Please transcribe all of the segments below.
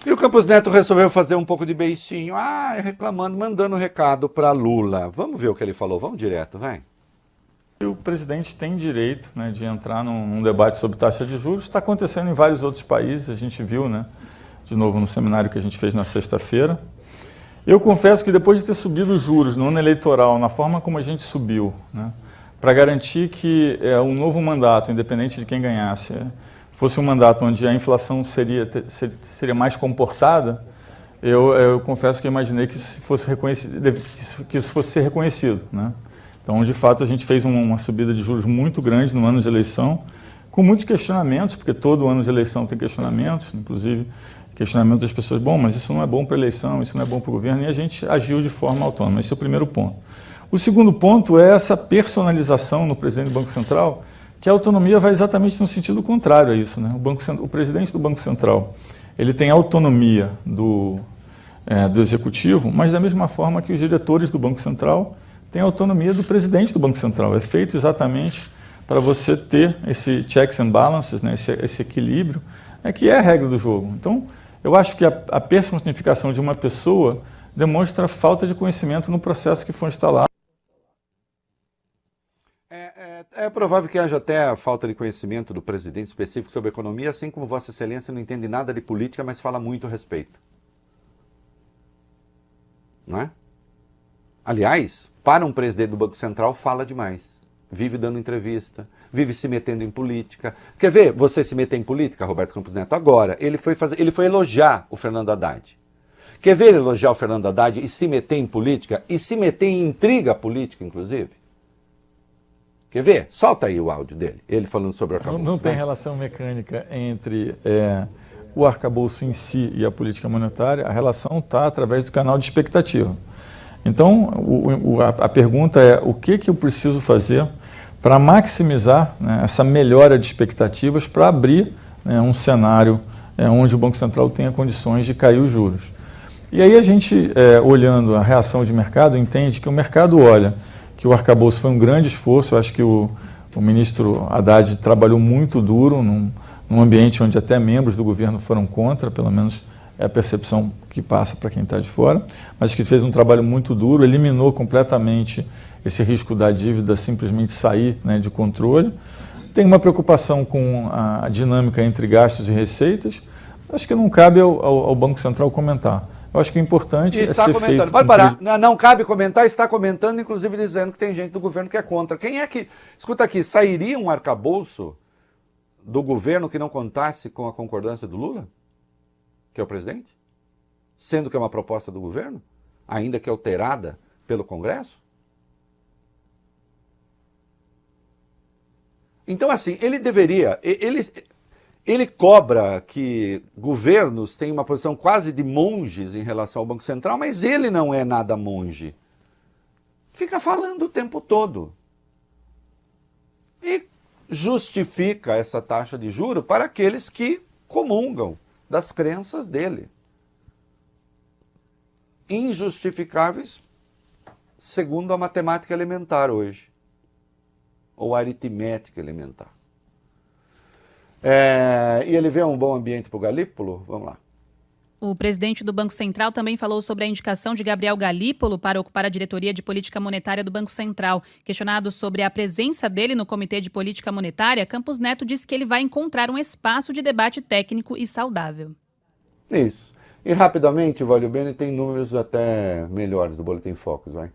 E o Campos Neto resolveu fazer um pouco de beicinho, reclamando, mandando um recado para Lula. Vamos ver o que ele falou, vamos direto, vai. O presidente tem direito, né, de entrar num debate sobre taxa de juros. Está acontecendo em vários outros países, a gente viu, né, de novo no seminário que a gente fez na sexta-feira. Eu confesso que depois de ter subido os juros no ano eleitoral, na forma como a gente subiu, né, para garantir que um novo mandato, independente de quem ganhasse, fosse um mandato onde a inflação seria mais comportada, eu confesso que imaginei que isso fosse ser reconhecido, né? Então, de fato, a gente fez uma subida de juros muito grande no ano de eleição, com muitos questionamentos, porque todo ano de eleição tem questionamentos, inclusive questionamentos das pessoas, mas isso não é bom para a eleição, isso não é bom para o governo, e a gente agiu de forma autônoma. Esse é o primeiro ponto. O segundo ponto é essa personalização no presidente do Banco Central, que a autonomia vai exatamente no sentido contrário a isso, né? O presidente do Banco Central, ele tem autonomia do executivo, mas da mesma forma que os diretores do Banco Central têm autonomia do presidente do Banco Central. É feito exatamente para você ter esse checks and balances, né? esse equilíbrio, que é a regra do jogo. Então, eu acho que a personificação de uma pessoa demonstra falta de conhecimento no processo que foi instalado. É provável que haja até a falta de conhecimento do presidente específico sobre economia, assim como Vossa Excelência não entende nada de política, mas fala muito a respeito. Não é? Aliás, para um presidente do Banco Central, fala demais. Vive dando entrevista, vive se metendo em política. Quer ver você se meter em política, Roberto Campos Neto? Agora, ele foi elogiar o Fernando Haddad. Quer ver ele elogiar o Fernando Haddad e se meter em política? E se meter em intriga política, inclusive? Quer ver? Solta aí o áudio dele, ele falando sobre o arcabouço. Não tem relação mecânica entre o arcabouço em si e a política monetária, a relação está através do canal de expectativa. Então, a pergunta é o que eu preciso fazer para maximizar, né, essa melhora de expectativas para abrir, né, um cenário onde o Banco Central tenha condições de cair os juros. E aí a gente, olhando a reação de mercado, entende que o mercado olha que o arcabouço foi um grande esforço. Eu acho que o ministro Haddad trabalhou muito duro num ambiente onde até membros do governo foram contra, pelo menos é a percepção que passa para quem está de fora, mas que fez um trabalho muito duro, eliminou completamente esse risco da dívida simplesmente sair, né, de controle. Tem uma preocupação com a dinâmica entre gastos e receitas. Acho que não cabe ao Banco Central comentar. Eu acho que o importante é ser feito... Pode parar. Não cabe comentar, está comentando, inclusive dizendo que tem gente do governo que é contra. Quem é que... Escuta aqui, sairia um arcabouço do governo que não contasse com a concordância do Lula? Que é o presidente? Sendo que é uma proposta do governo? Ainda que alterada pelo Congresso? Então, assim, ele deveria... Ele cobra que governos têm uma posição quase de monges em relação ao Banco Central, mas ele não é nada monge. Fica falando o tempo todo. E justifica essa taxa de juro para aqueles que comungam das crenças dele. Injustificáveis, segundo a matemática elementar hoje. Ou a aritmética elementar. E ele vê um bom ambiente para o Galípolo? Vamos lá. O presidente do Banco Central também falou sobre a indicação de Gabriel Galípolo para ocupar a diretoria de política monetária do Banco Central. Questionado sobre a presença dele no Comitê de Política Monetária, Campos Neto disse que ele vai encontrar um espaço de debate técnico e saudável. Isso. E rapidamente, Valio Bene tem números até melhores do Boletim Focus, vai.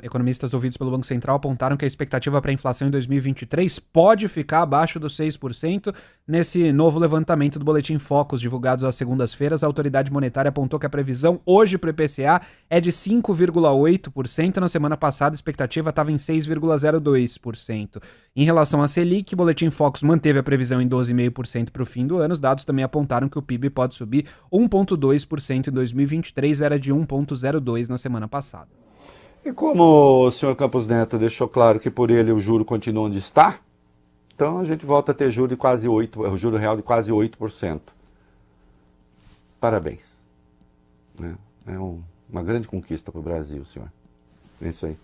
Economistas ouvidos pelo Banco Central apontaram que a expectativa para a inflação em 2023 pode ficar abaixo dos 6%. Nesse novo levantamento do Boletim Focus, divulgados às segundas-feiras, a autoridade monetária apontou que a previsão hoje para o IPCA é de 5,8%. Na semana passada, a expectativa estava em 6,02%. Em relação à Selic, o Boletim Focus manteve a previsão em 12,5% para o fim do ano. Os dados também apontaram que o PIB pode subir 1,2% em 2023, era de 1,02% na semana passada. E como o senhor Campos Neto deixou claro que por ele o juro continua onde está, então a gente volta a ter juro real de quase 8%. Parabéns. É uma grande conquista para o Brasil, senhor. É isso aí.